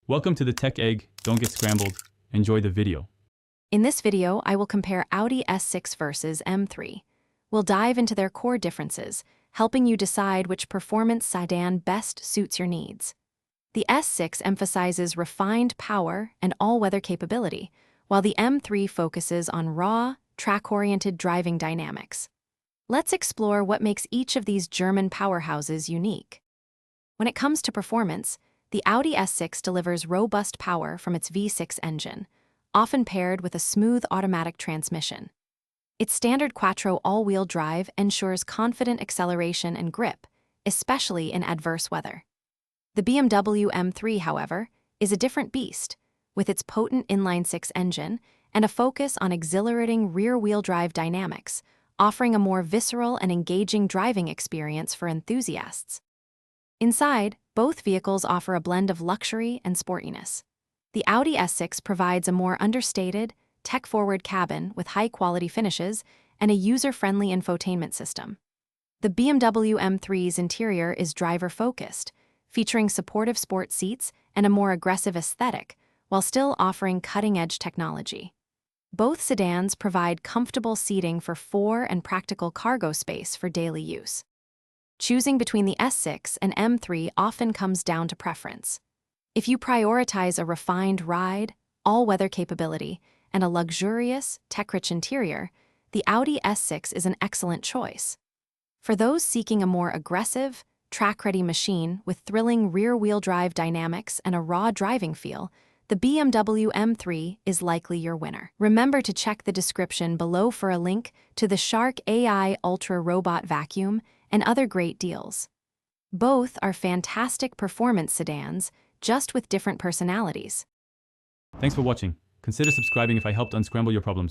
Welcome to the Tech Egg. Don't get scrambled. Enjoy the video. In this video, I will compare Audi S6 versus M3. We'll dive into their core differences, helping you decide which performance sedan best suits your needs. The S6 emphasizes refined power and all-weather capability, while the M3 focuses on raw, track-oriented driving dynamics. Let's explore what makes each of these German powerhouses unique. When it comes to performance, the Audi S6 delivers robust power from its V6 engine, often paired with a smooth automatic transmission. Its standard quattro all-wheel drive ensures confident acceleration and grip, especially in adverse weather. The BMW M3, however, is a different beast, with its potent inline-six engine and a focus on exhilarating rear-wheel drive dynamics, offering a more visceral and engaging driving experience for enthusiasts. Inside, both vehicles offer a blend of luxury and sportiness. The Audi S6 provides a more understated, tech-forward cabin with high-quality finishes and a user-friendly infotainment system. The BMW M3's interior is driver-focused, featuring supportive sport seats and a more aggressive aesthetic, while still offering cutting-edge technology. Both sedans provide comfortable seating for four and practical cargo space for daily use. Choosing between the S6 and M3 often comes down to preference. If you prioritize a refined ride, all-weather capability, and a luxurious, tech-rich interior, the Audi S6 is an excellent choice. For those seeking a more aggressive, track-ready machine with thrilling rear-wheel drive dynamics and a raw driving feel, the BMW M3 is likely your winner. Remember to check the description below for a link to the Shark AI Ultra Robot Vacuum and other great deals. Both are fantastic performance sedans, just with different personalities. Thanks for watching. Consider subscribing if I helped unscramble your problems.